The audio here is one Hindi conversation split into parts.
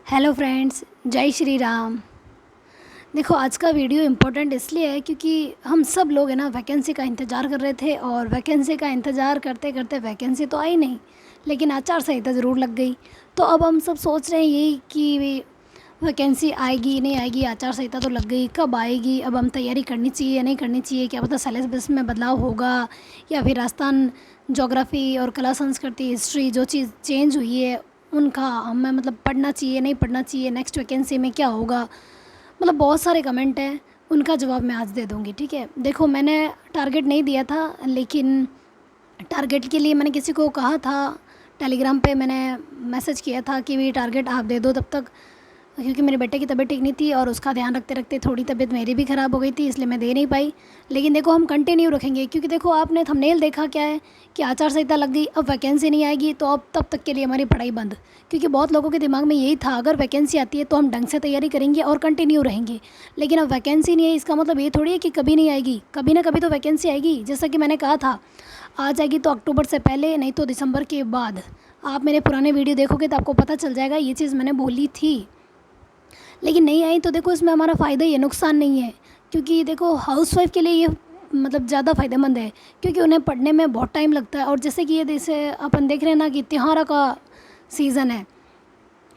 हेलो फ्रेंड्स, जय श्री राम। देखो, आज का वीडियो इम्पोर्टेंट इसलिए है क्योंकि हम सब लोग है ना वैकेंसी का इंतज़ार कर रहे थे और वैकेंसी का इंतज़ार करते करते वैकेंसी तो आई नहीं, लेकिन आचार संहिता ज़रूर लग गई। तो अब हम सब सोच रहे हैं यही कि वैकेंसी आएगी नहीं आएगी, आचार संहिता तो लग गई, कब आएगी, अब हम तैयारी करनी चाहिए या नहीं करनी चाहिए, क्या पता सिलेबस में बदलाव होगा या फिर राजस्थान ज्योग्राफी और कला संस्कृति हिस्ट्री जो चीज़ चेंज हुई है उनका हमें मतलब पढ़ना चाहिए नहीं पढ़ना चाहिए, नेक्स्ट वैकेंसी में क्या होगा। मतलब बहुत सारे कमेंट हैं, उनका जवाब मैं आज दे दूँगी। ठीक है, देखो मैंने टारगेट नहीं दिया था, लेकिन टारगेट के लिए मैंने किसी को कहा था, टेलीग्राम पे मैंने मैसेज किया था कि भी टारगेट आप दे दो तब तक, क्योंकि मेरे बेटे की तबीयत ठीक नहीं थी और उसका ध्यान रखते रखते थोड़ी तबीयत मेरी भी ख़राब हो गई थी, इसलिए मैं दे नहीं पाई। लेकिन देखो हम कंटिन्यू रखेंगे, क्योंकि देखो आपने थंबनेल देखा क्या है कि आचार संहिता लग गई, अब वैकेंसी नहीं आएगी तो अब तब तक के लिए हमारी पढ़ाई बंद। क्योंकि बहुत लोगों के दिमाग में यही था अगर वैकेंसी आती है तो हम ढंग से तैयारी करेंगे और कंटिन्यू रहेंगे, लेकिन अब वैकेंसी नहीं है इसका मतलब ये थोड़ी है कि कभी नहीं आएगी, कभी ना कभी तो वैकेंसी आएगी। जैसा कि मैंने कहा था, आ जाएगी तो अक्टूबर से पहले, नहीं तो दिसंबर के बाद। आप मेरे पुराने वीडियो देखोगे तो आपको पता चल जाएगा, ये चीज़ मैंने बोली थी। लेकिन नहीं आई तो देखो इसमें हमारा फ़ायदा ही है, नुकसान नहीं है। क्योंकि देखो हाउसवाइफ के लिए ये मतलब ज़्यादा फ़ायदेमंद है, क्योंकि उन्हें पढ़ने में बहुत टाइम लगता है। और जैसे कि ये जैसे अपन देख रहे हैं ना कि त्योहारों का सीज़न है,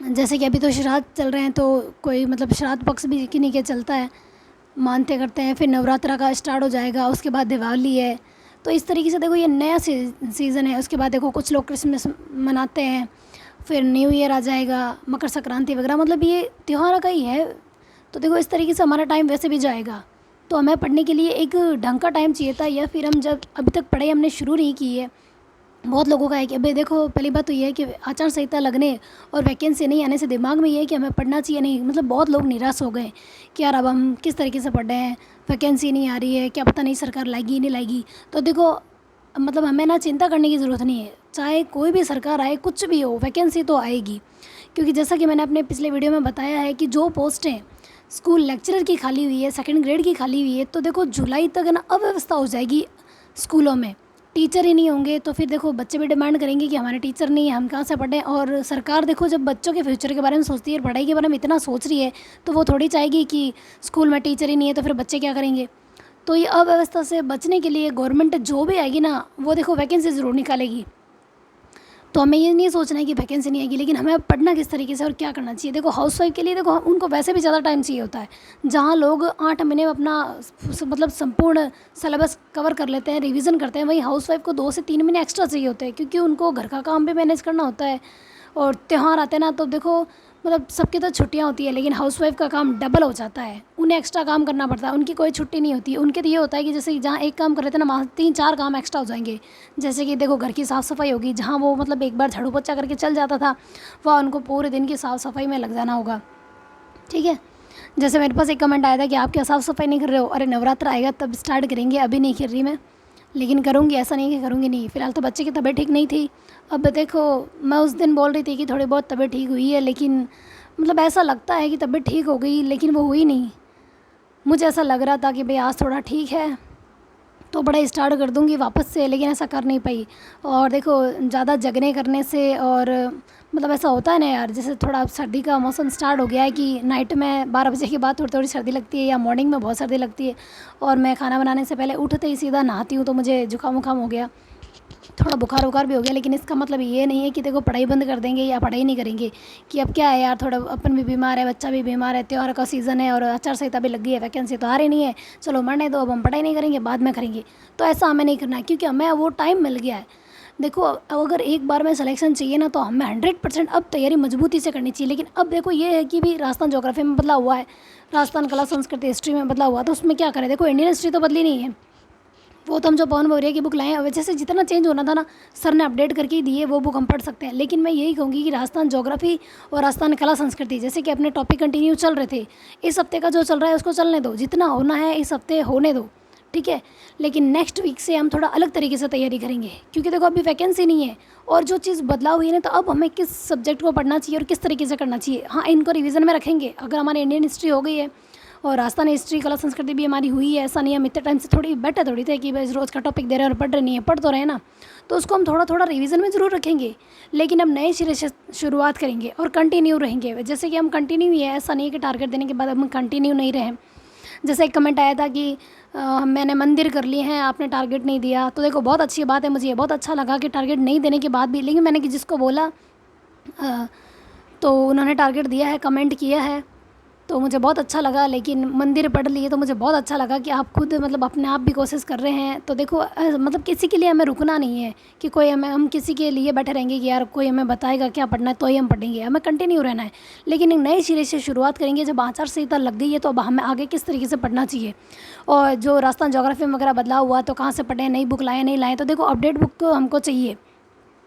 जैसे कि अभी तो श्राद्ध चल रहे हैं, तो कोई मतलब श्राद्ध पक्ष भी किन्हीं के चलता है, मानते करते हैं, फिर नवरात्रा का स्टार्ट हो जाएगा, उसके बाद दिवाली है। तो इस तरीके से देखो ये नया सीज़न है। उसके बाद देखो कुछ लोग क्रिसमस मनाते हैं, फिर न्यू ईयर आ जाएगा, मकर संक्रांति वगैरह, मतलब ये त्योहार का ही है। तो देखो इस तरीके से हमारा टाइम वैसे भी जाएगा, तो हमें पढ़ने के लिए एक ढंग का टाइम चाहिए था, या फिर हम जब अभी तक पढ़ाई हमने शुरू नहीं की है। बहुत लोगों का है कि अभी देखो पहली बात तो ये है कि आचार संहिता लगने और वैकेंसी नहीं आने से दिमाग में ये है कि हमें पढ़ना चाहिए नहीं, मतलब बहुत लोग निराश हो गए कि यार अब हम किस तरीके से पढ़ रहे हैं, वैकेंसी नहीं आ रही है, क्या पता नहीं सरकार लाएगी नहीं लाएगी। तो देखो मतलब हमें ना चिंता करने की ज़रूरत नहीं है, चाहे कोई भी सरकार आए, कुछ भी हो, वैकेंसी तो आएगी। क्योंकि जैसा कि मैंने अपने पिछले वीडियो में बताया है कि जो पोस्टें स्कूल लेक्चरर की खाली हुई है, सेकंड ग्रेड की खाली हुई है, तो देखो जुलाई तक है ना अव्यवस्था हो जाएगी स्कूलों में, टीचर ही नहीं होंगे। तो फिर देखो बच्चे भी डिमांड करेंगे कि हमारे टीचर नहीं है, हम कहाँ से पढ़ें। और सरकार देखो जब बच्चों के फ्यूचर के बारे में सोचती है, पढ़ाई के बारे में इतना सोच रही है, तो वो थोड़ी चाहेगी कि स्कूल में टीचर ही नहीं है तो फिर बच्चे क्या करेंगे। तो ये अव्यवस्था से बचने के लिए गवर्नमेंट जो भी आएगी ना, वो देखो वैकेंसी ज़रूर निकालेगी। तो हमें ये नहीं सोचना है कि वैकेंसी नहीं आएगी, लेकिन हमें पढ़ना किस तरीके से और क्या करना चाहिए। देखो हाउसवाइफ के लिए देखो उनको वैसे भी ज़्यादा टाइम चाहिए होता है, जहाँ लोग 8 महीने में अपना मतलब संपूर्ण सिलेबस कवर कर लेते हैं, रिवीजन करते हैं, वहीं हाउसवाइफ को 2 से 3 महीने एक्स्ट्रा चाहिए होते हैं, क्योंकि उनको घर का काम भी मैनेज करना होता है। और त्यौहार आते हैं ना, तो देखो मतलब सबकी तो छुट्टियां होती है, लेकिन हाउसवाइफ का काम डबल हो जाता है, उन्हें एक्स्ट्रा काम करना पड़ता है, उनकी कोई छुट्टी नहीं होती। उनके तो ये होता है कि जैसे जहाँ एक काम कर रहे थे ना, वहाँ 3-4 काम एक्स्ट्रा हो जाएंगे। जैसे कि देखो घर की साफ़ सफाई होगी, जहाँ वो मतलब एक बार झाड़ू पोछा करके चल जाता था, वह उनको पूरे दिन की साफ़ सफाई में लग जाना होगा। ठीक है, जैसे मेरे पास एक कमेंट आया था कि आप क्या साफ़ सफाई नहीं कर रहे हो, अरे नवरात्र आएगा तब स्टार्ट करेंगे, अभी नहीं कर रही मैं, लेकिन करूँगी, ऐसा नहीं कि करूँगी नहीं। फ़िलहाल तो बच्चे की तबीयत ठीक नहीं थी। अब देखो मैं उस दिन बोल रही थी कि थोड़ी बहुत तबीयत ठीक हुई है, लेकिन मतलब ऐसा लगता है कि तबीयत ठीक हो गई, लेकिन वो हुई नहीं। मुझे ऐसा लग रहा था कि भाई आज थोड़ा ठीक है तो पढ़ाई स्टार्ट कर दूँगी वापस से, लेकिन ऐसा कर नहीं पाई। और देखो ज़्यादा जगने करने से और मतलब ऐसा होता है ना यार, जैसे थोड़ा सर्दी का मौसम स्टार्ट हो गया है कि नाइट में 12 बजे के बाद थोड़ी थोड़ी सर्दी लगती है, या मॉर्निंग में बहुत सर्दी लगती है, और मैं खाना बनाने से पहले उठते ही सीधा नहाती हूँ, तो मुझे जुकाम वुकाम हो गया, थोड़ा बुखार वुखार भी हो गया। लेकिन इसका मतलब ये नहीं है कि देखो पढ़ाई बंद कर देंगे या पढ़ाई नहीं करेंगे, कि अब क्या है यार, थोड़ा अपन भी बीमार है, बच्चा भी बीमार है, त्यौहार का सीज़न है और आचार संहिता भी लगी है, वैकेंसी तो आ रही नहीं है, चलो मरने दो, अब हम पढ़ाई नहीं करेंगे, बाद में करेंगे। तो ऐसा हमें नहीं करना है, क्योंकि हमें वो टाइम मिल गया है। देखो अगर एक बार में सिलेक्शन चाहिए ना, तो हमें 100% अब तैयारी मजबूती से करनी चाहिए। लेकिन अब देखो ये है कि भी राजस्थान ज्योग्राफी में बदला हुआ है, राजस्थान कला संस्कृति हिस्ट्री में बदला हुआ, तो उसमें क्या करें। देखो इंडियन हिस्ट्री तो बदली नहीं है, वो तो हम जो पवन मौर्य की बुक लाए हैं, वजह से जितना चेंज होना था ना, सर ने अपडेट करके ही दिए, वो बुक हम पढ़ सकते हैं। लेकिन मैं यही कहूँगी कि राजस्थान ज्योग्राफी और राजस्थान कला संस्कृति, जैसे कि अपने टॉपिक कंटिन्यू चल रहे थे, इस हफ्ते का जो चल रहा है उसको चलने दो, जितना होना है इस हफ्ते होने दो, ठीक है। लेकिन नेक्स्ट वीक से हम थोड़ा अलग तरीके से तैयारी करेंगे, क्योंकि देखो अभी वैकेंसी नहीं है, और जो चीज़ बदलाव हुई है ना, तो अब हमें किस सब्जेक्ट को पढ़ना चाहिए और किस तरीके से करना चाहिए, हाँ इनको रिवीजन में रखेंगे। अगर हमारी इंडियन हिस्ट्री हो गई है और राजस्थान हिस्ट्री कला संस्कृति भी हमारी हुई है, ऐसा नहीं हम इतने टाइम से थोड़ी बैठे थोड़ी थे कि बस रोज़ का टॉपिक दे रहे हैं और पढ़ रहे नहीं है, पढ़ तो रहे ना। तो उसको हम थोड़ा थोड़ा रिवीजन में ज़रूर रखेंगे, लेकिन हम नए सिरे से शुरुआत करेंगे और कंटिन्यू रहेंगे। जैसे कि हम कंटिन्यू ही है, ऐसा नहीं है कि टारगेट देने के बाद हम कंटिन्यू नहीं रहे। जैसे एक कमेंट आया था कि मैंने मंदिर कर लिए हैं, आपने टारगेट नहीं दिया। तो देखो बहुत अच्छी बात है, मुझे ये बहुत अच्छा लगा कि टारगेट नहीं देने के बाद भी, लेकिन मैंने कि जिसको बोला तो उन्होंने टारगेट दिया है, कमेंट किया है, तो मुझे बहुत अच्छा लगा। लेकिन मंदिर पढ़ लिए तो मुझे बहुत अच्छा लगा कि आप खुद मतलब अपने आप भी कोशिश कर रहे हैं। तो देखो मतलब किसी के लिए हमें रुकना नहीं है कि कोई हम किसी के लिए बैठे रहेंगे कि यार कोई हमें बताएगा क्या पढ़ना है तो ही हम पढ़ेंगे, हमें कंटिन्यू रहना है। लेकिन एक नए सिरे से शुरुआत करेंगे। जब आचार संहिता लग गई है तो अब हमें आगे किस तरीके से पढ़ना चाहिए, और जो राजस्थान ज्योग्राफी में वगैरह बदलाव हुआ तो कहाँ से पढ़ें, नई बुक लाएँ नहीं लाएँ। तो देखो अपडेट बुक तो हमको चाहिए।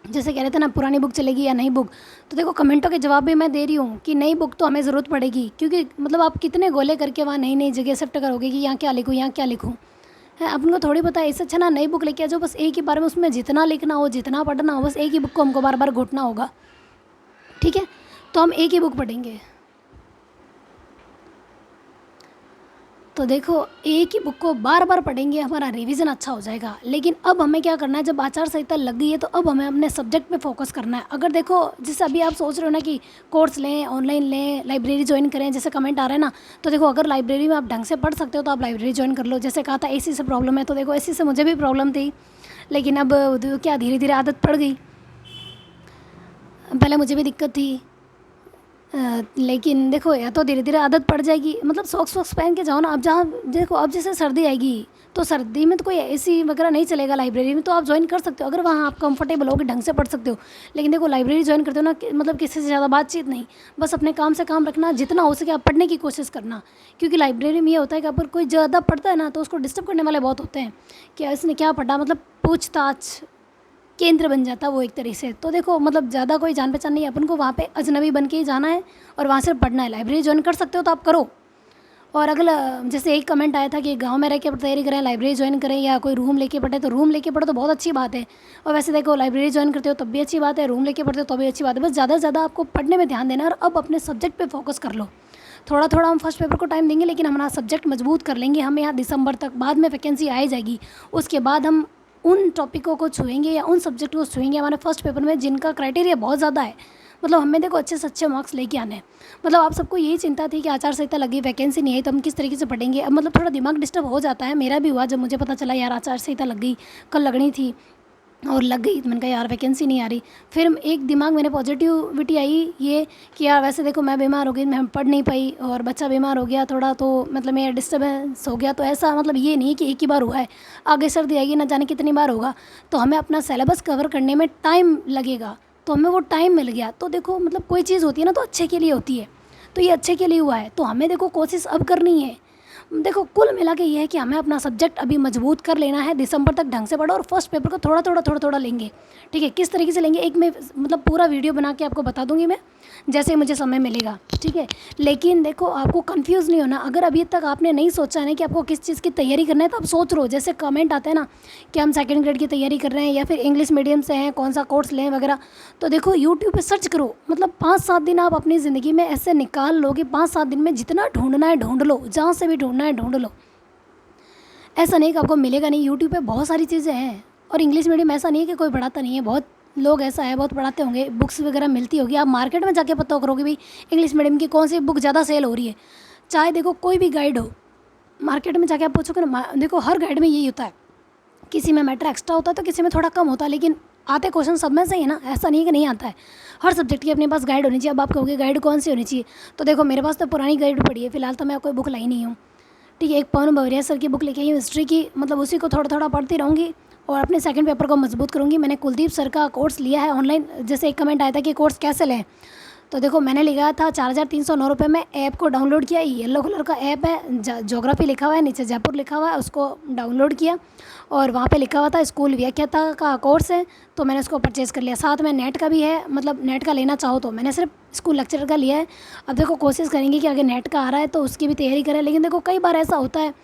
जैसे कह रहे थे ना पुरानी बुक चलेगी या नई बुक, तो देखो कमेंटों के जवाब भी मैं दे रही हूँ कि नई बुक तो हमें ज़रूरत पड़ेगी, क्योंकि मतलब आप कितने गोले करके वहाँ नई नई जगह शिफ्ट करोगे कि यहाँ क्या लिखूँ यहाँ क्या लिखूँ, है अपन को थोड़ी पता है। इससे अच्छा ना नई बुक लेके आ जाओ, बस एक ही बार में उसमें जितना लिखना हो जितना पढ़ना हो, बस एक ही बुक को हमको बार बार घोटना होगा, ठीक है। तो हम एक ही बुक पढ़ेंगे। तो देखो एक ही बुक को बार बार पढ़ेंगे, हमारा रिवीजन अच्छा हो जाएगा। लेकिन अब हमें क्या करना है, जब आचार संहिता लग गई है तो अब हमें अपने सब्जेक्ट पे फोकस करना है। अगर देखो जैसे अभी आप सोच रहे हो ना कि कोर्स लें, ऑनलाइन लें, लाइब्रेरी ज्वाइन करें, जैसे कमेंट आ रहे हैं ना, तो देखो अगर लाइब्रेरी में आप ढंग से पढ़ सकते हो तो आप लाइब्रेरी ज्वाइन कर लो। जैसे कहा था एसी से प्रॉब्लम है, तो देखो एसी से मुझे भी प्रॉब्लम थी, लेकिन अब क्या धीरे धीरे आदत पड़ गई। पहले मुझे भी दिक्कत थी, लेकिन देखो या तो धीरे धीरे आदत पड़ जाएगी। मतलब सॉक्स वॉक्स पहन के जाओ ना। अब जहाँ देखो अब जैसे सर्दी आएगी तो सर्दी में तो कोई एसी वगैरह नहीं चलेगा लाइब्रेरी में, तो आप ज्वाइन कर सकते हो अगर वहाँ आप कंफर्टेबल हो कि ढंग से पढ़ सकते हो। लेकिन देखो लाइब्रेरी ज्वाइन करते हो ना मतलब किसी से ज़्यादा बातचीत नहीं, बस अपने काम से काम रखना, जितना हो सके आप पढ़ने की कोशिश करना। क्योंकि लाइब्रेरी में ये होता है कि अगर कोई ज़्यादा पढ़ता है ना तो उसको डिस्टर्ब करने वाले बहुत होते हैं कि इसने क्या पढ़ा, मतलब पूछताछ केंद्र बन जाता है वो एक तरीके से। तो देखो मतलब ज़्यादा कोई जान पहचान नहीं है, अपन को वहाँ पे अजनबी बन के ही जाना है और वहाँ से पढ़ना है। लाइब्रेरी ज्वाइन कर सकते हो तो आप करो। और अगला जैसे एक कमेंट आया था कि गांव में रह के तैयारी करें, लाइब्रेरी ज्वाइन करें या कोई रूम लेके पढ़े, तो रूम लेके पढ़ो तो बहुत अच्छी बात है। और वैसे देखो लाइब्रेरी ज्वाइन करते हो तब भी अच्छी बात है, रूम लेके पढ़ते हो तो भी अच्छी बात है। बस ज़्यादा से ज़्यादा आपको पढ़ने में ध्यान देना है और अब अपने सब्जेक्ट पे फोकस कर लो। थोड़ा थोड़ा हम फर्स्ट पेपर को टाइम देंगे, लेकिन हमारा सब्जेक्ट मजबूत कर लेंगे। हम यहाँ दिसंबर तक, बाद में वैकेंसी आ जाएगी, उसके बाद हम उन टॉपिकों को छुएंगे या उन सब्जेक्ट को छुएंगे हमारे फर्स्ट पेपर में जिनका क्राइटेरिया बहुत ज़्यादा है। मतलब हमें देखो अच्छे से अच्छे मार्क्स लेके आने हैं। मतलब आप सबको यही चिंता थी कि आचार संहिता लगी, वैकेंसी नहीं आई, तो हम किस तरीके से पढ़ेंगे। अब मतलब थोड़ा दिमाग डिस्टर्ब हो जाता है, मेरा भी हुआ जब मुझे पता चला यार आचार संहिता लग गई, कल लगनी थी और लग गई। तो मैंने कहा यार वैकेंसी नहीं आ रही। फिर एक दिमाग मेरे पॉजिटिविटी आई ये कि यार वैसे देखो मैं बीमार हो गई, मैं पढ़ नहीं पाई और बच्चा बीमार हो गया थोड़ा, तो मतलब मेरा डिस्टर्बेंस हो गया। तो ऐसा मतलब ये नहीं कि एक ही बार हुआ है, आगे सर्दी आएगी ना जाने कितनी बार होगा। तो हमें अपना सिलेबस कवर करने में टाइम लगेगा, तो हमें वो टाइम मिल गया। तो देखो मतलब कोई चीज़ होती है ना तो अच्छे के लिए होती है, तो ये अच्छे के लिए हुआ है। तो हमें देखो कोशिश अब करनी है। देखो कुल मिला के ये है कि हमें अपना सब्जेक्ट अभी मजबूत कर लेना है, दिसंबर तक ढंग से पढ़ो और फर्स्ट पेपर को थोड़ा थोड़ा लेंगे, ठीक है। किस तरीके से लेंगे एक मैं मतलब पूरा वीडियो बना के आपको बता दूंगी मैं, जैसे मुझे समय मिलेगा, ठीक है। लेकिन देखो आपको कंफ्यूज नहीं होना। अगर अभी तक आपने नहीं सोचा है ना कि आपको किस चीज़ की तैयारी करना है, तो आप सोच रहे हो, जैसे कमेंट आते हैं ना कि हम सेकंड ग्रेड की तैयारी कर रहे हैं या फिर इंग्लिश मीडियम से हैं, कौन सा कोर्स लें वगैरह। तो देखो यूट्यूब पे सर्च करो, मतलब 5-7 दिन आप अपनी ज़िंदगी में ऐसे निकाल लो कि 5-7 दिन में जितना ढूंढना है ढूंढ लो, जहाँ से भी ढूंढना है ढूंढ लो। ऐसा नहीं कि आपको मिलेगा नहीं, यूट्यूब पे बहुत सारी चीज़ें हैं। और इंग्लिश मीडियम ऐसा नहीं है कि कोई पढ़ाता नहीं है, बहुत लोग ऐसा है बहुत पढ़ाते होंगे, बुक्स वगैरह मिलती होगी। आप मार्केट में जाके पता करोगे भाई इंग्लिश मीडियम की कौन सी बुक ज़्यादा सेल हो रही है। चाहे देखो कोई भी गाइड हो, मार्केट में जाके आप पूछोगे ना, देखो हर गाइड में यही होता है, किसी में मैटर एक्स्ट्रा होता है तो किसी में थोड़ा कम होता है, लेकिन आते क्वेश्चन सब में से ही है ना, ऐसा नहीं है कि नहीं आता है। हर सब्जेक्ट की अपने पास गाइड होनी चाहिए। अब आप कहोगे गाइड कौन सी होनी चाहिए, तो देखो मेरे पास तो पुरानी गाइड पड़ी है, फिलहाल तो मैं कोई बुक लाई नहीं हूँ, ठीक है। एक पवन बवरिया सर की बुक लेके आई हूँ हिस्ट्री की, मतलब उसी को थोड़ा थोड़ा पढ़ती रहूँगी और अपने सेकंड पेपर को मजबूत करूँगी। मैंने कुलदीप सर का कोर्स लिया है ऑनलाइन। जैसे एक कमेंट आया था कि कोर्स कैसे लें, तो देखो मैंने लिखा था 4,309 रुपये में ऐप को डाउनलोड किया। येलो कलर का ऐप है, ज्योग्राफी लिखा हुआ है, नीचे जयपुर लिखा हुआ है, उसको डाउनलोड किया और वहाँ पे लिखा हुआ था स्कूल व्याख्याता का कोर्स है, तो मैंने उसको परचेज़ कर लिया। साथ में नेट का भी है, मतलब नेट का लेना चाहो तो। मैंने सिर्फ स्कूल लेक्चर का लिया है। अब देखो कोशिश करेंगे कि अगर नेट का आ रहा है तो उसकी भी तैयारी करें। लेकिन देखो कई बार ऐसा होता है,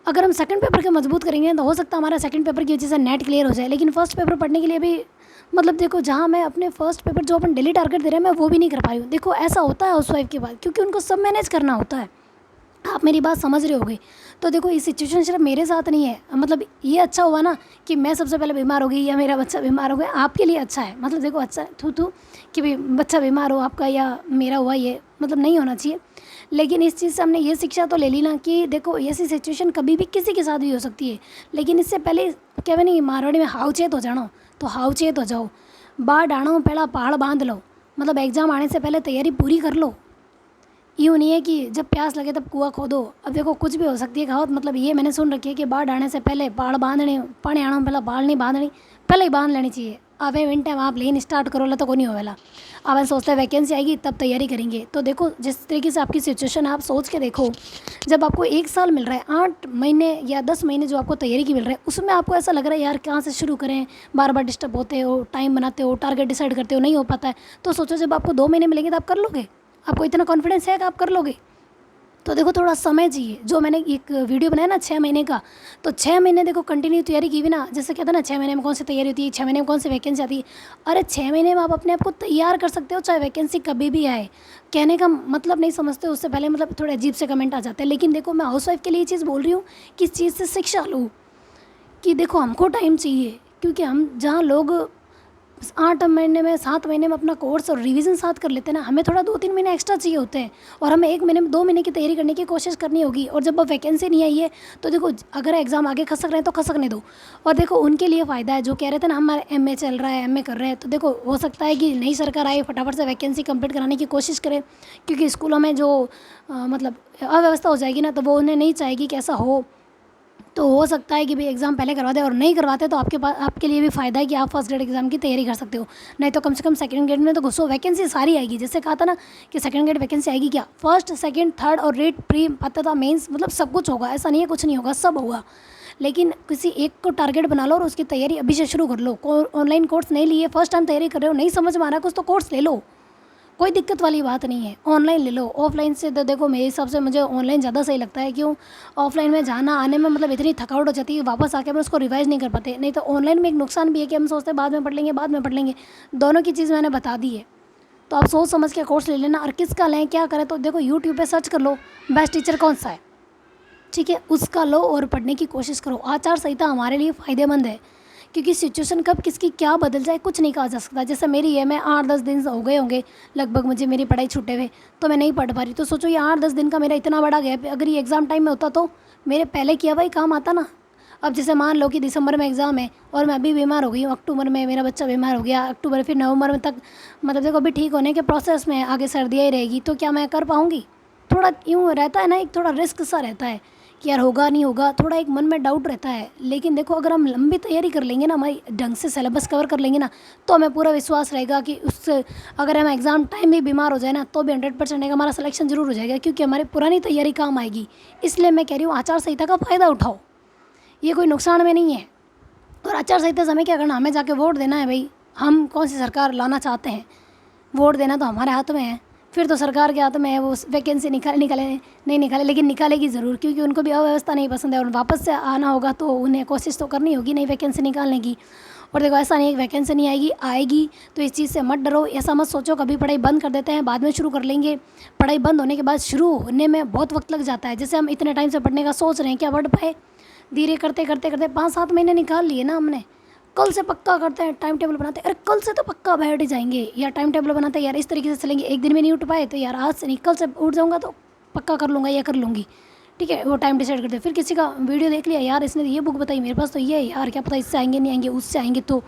अगर हम सेकंड पेपर के मजबूत करेंगे तो हो सकता है हमारा सेकंड पेपर की वजह से नेट क्लियर हो जाए, लेकिन फर्स्ट पेपर पढ़ने के लिए भी मतलब देखो जहाँ मैं अपने फर्स्ट पेपर जो अपन डेली टारगेट दे रहे हैं मैं वो भी नहीं कर पाई हूँ। देखो ऐसा होता है हाउसवाइफ के बाद, क्योंकि उनको सब मैनेज करना होता है। आप मेरी बात समझ रहे होगे। तो देखो ये सिचुएशन सिर्फ मेरे साथ नहीं है, मतलब ये अच्छा हुआ ना कि मैं सबसे पहले बीमार हो गई या मेरा बच्चा बीमार हो गया, आपके लिए अच्छा है। मतलब देखो अच्छा है थू कि भाई बच्चा बीमार हो आपका या मेरा हुआ, ये मतलब नहीं होना चाहिए। लेकिन इस चीज़ से हमने ये शिक्षा तो ले ली ना कि देखो ऐसी सिचुएशन कभी भी किसी के साथ भी हो सकती है। लेकिन इससे पहले क्या नहीं, मारवाड़ी में हावचेत हो जानो, तो हावचेत हो जाओ। बाढ़ आनो पहला पहाड़ बांध लो, मतलब एग्ज़ाम आने से पहले तैयारी पूरी कर लो। यूँ नहीं है कि जब प्यास लगे तब कुआं खोदो। अब देखो कुछ भी हो सकती है कहावत, मतलब ये मैंने सुन रखी है कि बाढ़ आने से पहले पहाड़ बांधने, पानी आने पहले बाढ़ नहीं बांधनी, पहले ही बांध लेनी चाहिए। अब इन टाइम आप लेन स्टार्ट करो तो को नहीं होवेला। अब ऐसा सोचते हैं वैकेंसी आएगी तब तैयारी करेंगे। तो देखो जिस तरीके से आपकी सिचुएशन है आप सोच के देखो, जब आपको 1 साल मिल रहा है, 8 महीने या 10 महीने जो आपको तैयारी की मिल रहा है, उसमें आपको ऐसा लग रहा है यार कहाँ से शुरू करें, बार बार डिस्टर्ब होते हो, टाइम बनाते हो, टारगेट डिसाइड करते हो, नहीं हो पाता है। तो सोचो जब आपको 2 महीने मिलेंगे तो आप कर लोगे? आपको इतना कॉन्फिडेंस है कि आप कर लोगे? तो देखो थोड़ा समय चाहिए। जो मैंने एक वीडियो बनाया ना 6 महीने का, तो 6 महीने देखो कंटिन्यू तैयारी की भी ना, जैसे कहता ना 6 महीने में कौन सी तैयारी होती है, 6 महीने में कौन सी वैकेंसी आती है। अरे 6 महीने में आप अपने आप को तैयार कर सकते हो, चाहे वैकेंसी कभी भी आए। कहने का मतलब नहीं समझते, उससे पहले मतलब थोड़े अजीब से कमेंट आ जाते हैं। लेकिन देखो मैं हाउस वाइफ के लिए ये चीज़ बोल रही हूँ कि इस चीज़ से शिक्षा लो कि देखो हमको टाइम चाहिए, क्योंकि हम जहाँ लोग 8 महीने में 7 महीने में अपना कोर्स और रिवीजन साथ कर लेते हैं ना, हमें थोड़ा 2-3 महीने एक्स्ट्रा चाहिए होते हैं। और हमें 1 महीने में 2 महीने की तैयारी करने की कोशिश करनी होगी। और जब अब वैकेंसी नहीं आई है तो देखो अगर एग्ज़ाम आगे खसक रहे हैं तो खसकने दो। और देखो उनके लिए फ़ायदा है जो कह रहे थे ना हमारे एमए चल रहा है, एमए कर रहे हैं, तो देखो हो सकता है कि नई सरकार आए फटाफट से वैकेंसी कंप्लीट कराने की कोशिश करे, क्योंकि स्कूलों में जो मतलब अव्यवस्था हो जाएगी ना, तो वो उन्हें नहीं चाहेगी कि ऐसा हो। तो हो सकता है कि भाई एग्ज़ाम पहले करवा दे, और नहीं करवाते तो आपके पास आपके लिए भी फ़ायदा है कि आप फर्स्ट ग्रेड एग्ज़ाम की तैयारी कर सकते हो। नहीं तो कम से कम सेकंड ग्रेड में तो घुसो, वैकेंसी सारी आएगी। जैसे कहा था ना कि सेकंड ग्रेड वैकेंसी आएगी, क्या फर्स्ट सेकंड थर्ड और रेट प्री पात्रता मेंस, मतलब सब कुछ होगा। ऐसा नहीं है कुछ नहीं होगा, सब होगा। लेकिन किसी एक को टारगेट बना लो और उसकी तैयारी अभी से शुरू कर लो। ऑनलाइन कोर्स नहीं लिए, फर्स्ट टाइम तैयारी कर रहे हो, नहीं समझ में आ रहा कुछ, तो कोर्स ले लो, कोई दिक्कत वाली बात नहीं है। ऑनलाइन ले लो, ऑफलाइन से तो देखो मेरे हिसाब से मुझे ऑनलाइन ज़्यादा सही लगता है। क्यों? ऑफलाइन में जाना आने में मतलब इतनी थकावट हो जाती है, वापस आके हम उसको रिवाइज़ नहीं कर पाते। नहीं तो ऑनलाइन में एक नुकसान भी है कि हम सोचते हैं बाद में पढ़ लेंगे, बाद में पढ़ लेंगे। दोनों की चीज़ मैंने बता दी है, तो आप सोच समझ के कोर्स ले लेना। और किसका लें क्या करें, तो देखो यूट्यूब पर सर्च कर लो बेस्ट टीचर कौन सा है, ठीक है, उसका लो और पढ़ने की कोशिश करो। आचार संहिता हमारे लिए फ़ायदेमंद है, क्योंकि सिचुएशन कब किसकी क्या बदल जाए कुछ नहीं कहा जा सकता। जैसे मेरी है, मैं 8-10 दिन हो गए होंगे लगभग मुझे मेरी पढ़ाई छूटे हुए, तो मैं नहीं पढ़ पा रही। तो सोचो ये 8-10 दिन का मेरा इतना बड़ा गैप, अगर ये एग्ज़ाम टाइम में होता तो मेरे पहले किया हुआ ही काम आता ना। अब जैसे मान लो कि दिसंबर में एग्ज़ाम है और मैं अभी बीमार हो गई हूँ, अक्टूबर में मेरा बच्चा बीमार हो गया, अक्टूबर फिर नवंबर में तक, मतलब देखो अभी ठीक होने के प्रोसेस में, आगे सर्दियाँ ही रहेगी, तो क्या मैं कर पाऊँगी? थोड़ा यूँ रहता है ना, एक थोड़ा रिस्क सा रहता है कि यार होगा नहीं होगा, थोड़ा एक मन में डाउट रहता है। लेकिन देखो अगर हम लंबी तैयारी कर लेंगे ना, हमारी ढंग से सिलेबस कवर कर लेंगे ना, तो हमें पूरा विश्वास रहेगा कि उससे अगर हम एग्ज़ाम टाइम में बीमार हो जाए ना, तो भी 100% हमारा सिलेक्शन जरूर हो जाएगा, क्योंकि हमारी पुरानी तैयारी काम आएगी। इसलिए मैं कह रही हूँ आचार संहिता का फ़ायदा उठाओ, ये कोई नुकसान में नहीं है। और आचार संहिता से हमें क्या करना, हमें जाके वोट देना है भाई, हम कौन सी सरकार लाना चाहते हैं, वोट देना तो हमारे हाथ में है। फिर तो सरकार के हाथ में है, वो वैकेंसी निकाले नहीं निकाले, लेकिन निकालेगी ज़रूर, क्योंकि उनको भी अव्यवस्था नहीं पसंद है और वापस से आना होगा तो उन्हें कोशिश तो करनी होगी नई वैकेंसी निकालने की। और देखो ऐसा नहीं है वैकेंसी नहीं आएगी, आएगी, तो इस चीज़ से मत डरो, ऐसा मत सोचो कभी पढ़ाई बंद कर देते हैं बाद में शुरू कर लेंगे। पढ़ाई बंद होने के बाद शुरू होने में बहुत वक्त लग जाता है। जैसे हम इतने टाइम से पढ़ने का सोच रहे हैं, क्या पढ़ पाए? धीरे करते करते करते 5-7 महीने निकाल लिए ना हमने। कल से पक्का करते हैं, टाइम टेबल बनाते हैं, अरे कल से तो पक्का बैठ जाएंगे, या टाइम टेबल बनाते हैं यार इस तरीके से चलेंगे, एक दिन में नहीं उठ पाए तो यार आज से नहीं कल से उठ जाऊंगा तो पक्का कर लूँगा या कर लूँगी, ठीक है, वो टाइम डिसाइड करते हैं। फिर किसी का वीडियो देख लिया, यार इसने ये बुक बताई, मेरे पास तो ये है यार, क्या पता इससे आएंगे नहीं आएंगे, उससे आएंगे, तो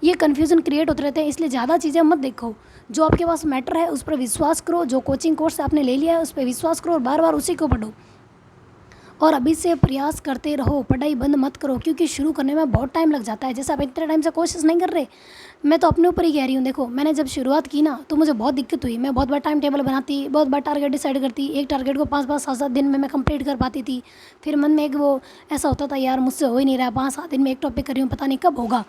ये कन्फ्यूज़न क्रिएट होते रहते हैं। इसलिए ज़्यादा चीज़ें मत देखो, जो आपके पास मैटर है उस पर विश्वास करो, जो कोचिंग कोर्स आपने ले लिया है उस पर विश्वास करो और बार बार उसी को पढ़ो। और अभी से प्रयास करते रहो, पढ़ाई बंद मत करो, क्योंकि शुरू करने में बहुत टाइम लग जाता है। जैसे आप इतने टाइम से कोशिश नहीं कर रहे, मैं तो अपने ऊपर ही कह रही हूँ। देखो मैंने जब शुरुआत की ना तो मुझे बहुत दिक्कत हुई, मैं बहुत बार टाइम टेबल बनाती, बहुत बार टारगेट डिसाइड करती, एक टारगेट को 5-5 7-7 दिन में मैं कंप्लीट कर पाती थी। फिर मन में एक वो ऐसा होता था यार मुझसे हो ही नहीं रहा, 5-7 दिन में एक टॉपिक कर रही हूँ, पता नहीं कब होगा,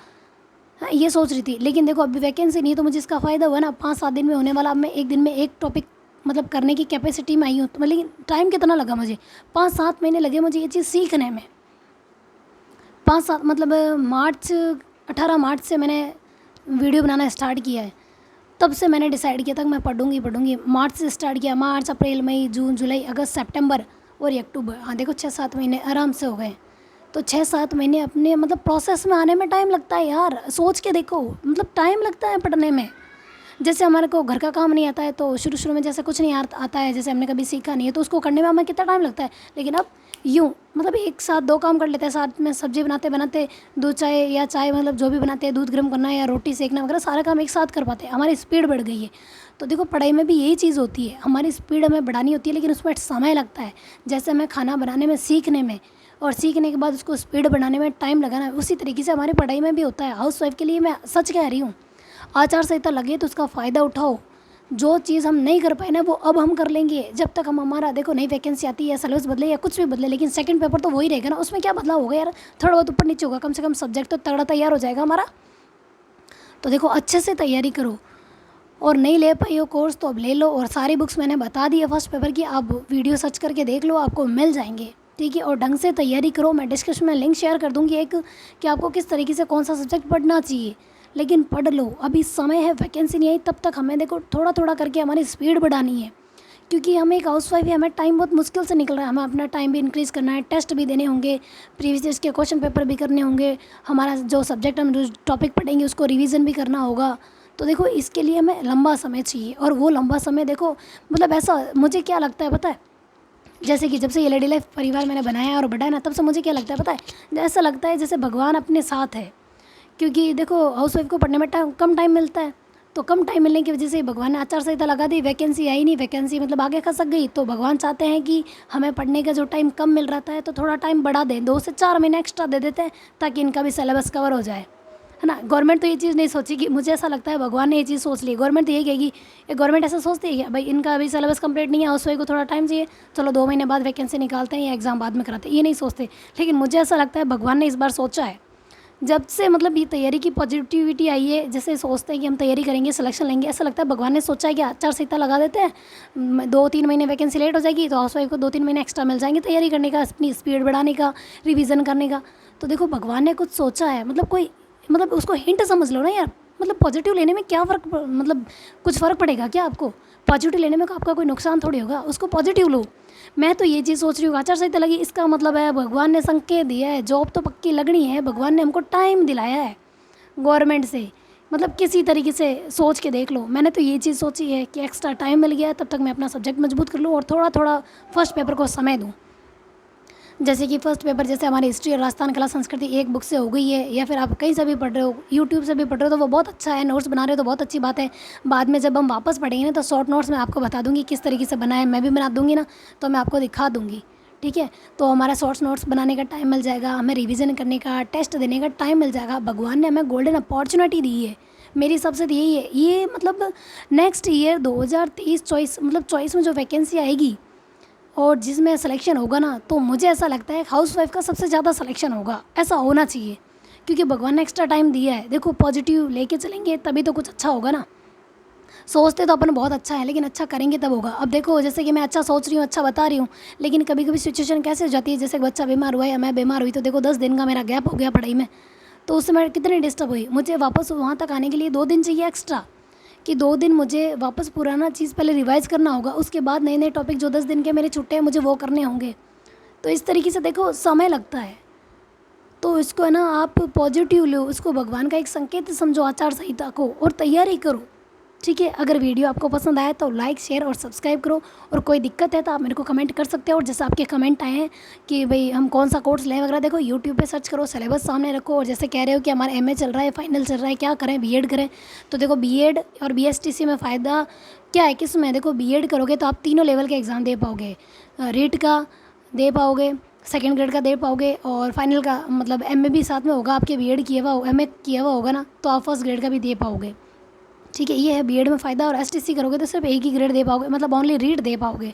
हाँ ये सोच रही थी। लेकिन देखो अभी वैकेंसी नहीं है तो मुझे इसका फ़ायदा हुआ ना, 5-7 दिन में होने वाला, अब मैं एक दिन में एक टॉपिक मतलब करने की कैपेसिटी में आई हूँ। तो लेकिन टाइम कितना लगा मुझे, 5-7 महीने लगे मुझे ये चीज़ सीखने में। 5-7 मतलब मार्च 18 मार्च से मैंने वीडियो बनाना स्टार्ट किया है, तब से मैंने डिसाइड किया था कि मैं पढ़ूंगी। मार्च से स्टार्ट किया, मार्च अप्रैल मई जून जुलाई अगस्त सितंबर, और ये अक्टूबर, हाँ देखो 6-7 महीने आराम से हो गए। तो 6-7 महीने अपने मतलब प्रोसेस में आने में टाइम लगता है यार, सोच के देखो, मतलब टाइम लगता है पढ़ने में। जैसे हमारे को घर का काम नहीं आता है तो शुरू शुरू में जैसे कुछ नहीं आता है, जैसे हमने कभी सीखा नहीं है, तो उसको करने में हमें कितना टाइम लगता है। लेकिन अब यूँ मतलब एक साथ 2 काम कर लेते हैं, साथ में सब्जी बनाते बनाते दूध चाय या चाय मतलब जो भी बनाते हैं, दूध गर्म करना या रोटी सेकना वगैरह सारा काम एक साथ कर पाते हैं। हमारी स्पीड बढ़ गई है। तो देखो पढ़ाई में भी यही चीज़ होती है, हमारी स्पीड हमें बढ़ानी होती है, लेकिन उसमें समय लगता है। जैसे हमें खाना बनाने में, सीखने में, और सीखने के बाद उसको स्पीड बढ़ाने में टाइम लगाना है, उसी तरीके से हमारी पढ़ाई में भी होता है। हाउस वाइफ के लिए मैं सच कह रही हूँ, आचार संहिता लगे तो उसका फ़ायदा उठाओ। जो चीज़ हम नहीं कर पाए ना वो अब हम कर लेंगे। जब तक हम हमारा देखो नई वैकेंसी आती है या सिलेबस बदले या कुछ भी बदले, लेकिन सेकंड पेपर तो वही रहेगा ना, उसमें क्या बदलाव होगा यार, थोड़ा बहुत ऊपर नीचे होगा, कम से कम सब्जेक्ट तो तगड़ा तैयार हो जाएगा हमारा। तो देखो अच्छे से तैयारी करो, और नहीं ले पाई हो कोर्स तो अब ले लो। और सारी बुक्स मैंने बता दी है फर्स्ट पेपर की, आप वीडियो सर्च करके देख लो, आपको मिल जाएंगे, ठीक है। और ढंग से तैयारी करो। मैं डिस्क्रिप्शन में लिंक शेयर कर दूँगी एक, कि आपको किस तरीके से कौन सा सब्जेक्ट पढ़ना चाहिए। लेकिन पढ़ लो, अभी समय है, वैकेंसी नहीं आई तब तक हमें देखो थोड़ा थोड़ा करके हमारी स्पीड बढ़ानी है, क्योंकि हम एक हाउस वाइफ है, हमें टाइम बहुत मुश्किल से निकल रहा है। हमें अपना टाइम भी इंक्रीज़ करना है, टेस्ट भी देने होंगे, प्रीवियस ईयर्स के क्वेश्चन पेपर भी करने होंगे, हमारा जो सब्जेक्ट हम जो टॉपिक पढ़ेंगे उसको रिवीजन भी करना होगा। तो देखो इसके लिए हमें लंबा समय चाहिए, और वो लंबा समय देखो मतलब ऐसा मुझे क्या लगता है पता है, जैसे कि जब से ये लेडी लाइफ परिवार मैंने बनाया और बढ़ाया ना, तब से मुझे क्या लगता है पता है, ऐसा लगता है जैसे भगवान अपने साथ है। क्योंकि देखो हाउस वाइफ को पढ़ने में कम टाइम मिलता है, तो कम टाइम मिलने की वजह से भगवान ने आचार संहिता लगा दी, वैकेंसी आई नहीं, वैकेंसी मतलब आगे खसक गई। तो भगवान चाहते हैं कि हमें पढ़ने का जो टाइम कम मिल रहा है तो थोड़ा टाइम बढ़ा दें, 2 से 4 महीने एक्स्ट्रा दे देते हैं, ताकि इनका भी सिलेबस कवर हो जाए, है ना। गवर्नमेंट तो ये चीज़ नहीं सोचेगी, मुझे ऐसा लगता है भगवान ने ये चीज़ सोच ली। गवर्नमेंट तो यही कहेगी, ये गवर्नमेंट ऐसा सोचती है कि भाई इनका अभी सिलेबस कंप्लीट नहीं है, हाउस वाइफ को थोड़ा टाइम चाहिए, चलो 2 महीने बाद वैकेंसी निकालते हैं या एग्ज़ाम बाद में कराते हैं, ये नहीं सोचते। लेकिन मुझे ऐसा लगता है भगवान ने इस बार सोचा है, जब से मतलब ये तैयारी की पॉजिटिविटी आई है, जैसे सोचते हैं कि हम तैयारी करेंगे, सिलेक्शन लेंगे, ऐसा लगता है भगवान ने सोचा है कि आचार संहिता लगा देते हैं, 2-3 महीने वैकेंसी लेट हो जाएगी तो हाउस वाइफ को 2-3 महीने एक्स्ट्रा मिल जाएंगे तैयारी करने का, अपनी स्पीड बढ़ाने का, रिवीजन करने का। तो देखो भगवान ने कुछ सोचा है, मतलब कोई मतलब उसको हिंट समझ लो ना यार। मतलब पॉजिटिव लेने में क्या फ़र्क मतलब कुछ फ़र्क पड़ेगा क्या आपको? पॉजिटिव लेने में आपका कोई नुकसान थोड़ी होगा, उसको पॉजिटिव लो। मैं तो ये चीज़ सोच रही हूँ, आचार संहिता लगी इसका मतलब है भगवान ने संकेत दिया है, जॉब तो पक्की लगनी है, भगवान ने हमको टाइम दिलाया है गवर्नमेंट से। मतलब किसी तरीके से सोच के देख लो, मैंने तो ये चीज़ सोची है कि एक्स्ट्रा टाइम मिल गया है, तब तक मैं अपना सब्जेक्ट मजबूत कर लूँ और थोड़ा थोड़ा फर्स्ट पेपर को समय दूँ। जैसे कि फर्स्ट पेपर जैसे हमारी हिस्ट्री और राजस्थान कला संस्कृति एक बुक से हो गई है, या फिर आप कहीं से भी पढ़ रहे हो, यूट्यूब से भी पढ़ रहे हो, तो वो बहुत अच्छा है। नोट्स बना रहे हो तो बहुत अच्छी बात है। बाद में जब हम वापस पढ़ेंगे ना तो शॉर्ट नोट्स मैं आपको बता दूंगी किस तरीके से बनाए, मैं भी बना दूंगी ना, तो मैं आपको दिखा दूंगी, ठीक है। तो हमारा शॉर्ट्स नोट्स बनाने का टाइम मिल जाएगा, हमें रिविज़न करने का, टेस्ट देने का टाइम मिल जाएगा। भगवान ने हमें गोल्डन अपॉर्चुनिटी दी है, मेरे हिसाब से तो यही है। ये मतलब नेक्स्ट ईयर 2023-24 मतलब 24 में जो वैकेंसी आएगी और जिसमें सिलेक्शन होगा ना, तो मुझे ऐसा लगता है हाउस वाइफ का सबसे ज़्यादा सिलेक्शन होगा, ऐसा होना चाहिए, क्योंकि भगवान ने एक्स्ट्रा टाइम दिया है। देखो पॉजिटिव लेके चलेंगे तभी तो कुछ अच्छा होगा ना। सोचते तो अपन बहुत अच्छा है, लेकिन अच्छा करेंगे तब होगा। अब देखो जैसे कि मैं अच्छा सोच रही हूँ, अच्छा बता रही हूँ, लेकिन कभी कभी सिचुएशन कैसे हो जाती है, जैसे बच्चा बीमार हुआ या मैं बीमार हुई, तो देखो 10 दिन का मेरा गैप हो गया पढ़ाई में, तो उससे मैं कितनी डिस्टर्ब हुई। मुझे वापस वहाँ तक आने के लिए 2 दिन चाहिए एक्स्ट्रा, कि 2 दिन मुझे वापस पुराना चीज़ पहले रिवाइज़ करना होगा, उसके बाद नए नए टॉपिक जो 10 दिन के मेरे छुट्टे हैं मुझे वो करने होंगे। तो इस तरीके से देखो समय लगता है। तो इसको है ना आप पॉजिटिव लो, उसको भगवान का एक संकेत समझो आचार संहिता को, और तैयारी करो, ठीक है। अगर वीडियो आपको पसंद आया तो लाइक शेयर और सब्सक्राइब करो, और कोई दिक्कत है तो आप मेरे को कमेंट कर सकते हो। और जैसे आपके कमेंट आए हैं कि भाई हम कौन सा कोर्स लें वगैरह, देखो यूट्यूब पे सर्च करो, सिलेबस सामने रखो। और जैसे कह रहे हो कि हमारा एमए चल रहा है, फाइनल चल रहा है, क्या करें, बीएड करें, तो देखो बीएड और बीएसटीसी में फ़ायदा क्या है, किस में देखो बीएड करोगे तो आप तीनों लेवल के एग्ज़ाम दे पाओगे, रीट का दे पाओगे, सेकेंड ग्रेड का दे पाओगे, और फाइनल का मतलब एमए भी साथ में होगा, आपके बीएड किया हुआ एमए किया हुआ होगा ना, तो आप फर्स्ट ग्रेड का भी दे पाओगे, ठीक है। ये है बीएड में फ़ायदा। और एसटीसी करोगे तो सिर्फ एक ही ग्रेड दे पाओगे, मतलब ओनली रीड दे पाओगे,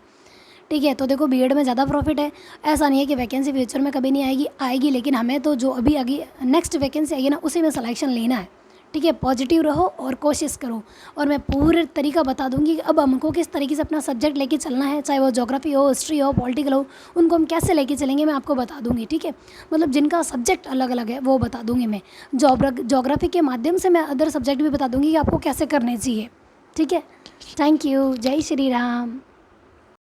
ठीक है। तो देखो बीएड में ज़्यादा प्रॉफिट है। ऐसा नहीं है कि वैकेंसी फ्यूचर में कभी नहीं आएगी, आएगी, लेकिन हमें तो जो अभी आगे नेक्स्ट वैकेंसी आएगी ना उसी में सिलेक्शन लेना है, ठीक है। पॉजिटिव रहो और कोशिश करो, और मैं पूरे तरीका बता दूंगी कि अब हमको किस तरीके से अपना सब्जेक्ट लेके चलना है, चाहे वो ज्योग्राफी हो, हिस्ट्री हो, पॉलिटिकल हो, उनको हम कैसे लेके चलेंगे मैं आपको बता दूंगी, ठीक है। मतलब जिनका सब्जेक्ट अलग अलग है वो बता दूंगी मैं। ज्योग्राफी के माध्यम से मैं अदर सब्जेक्ट भी बता दूंगी कि आपको कैसे करने चाहिए, ठीक है। Thank you. जय श्री राम।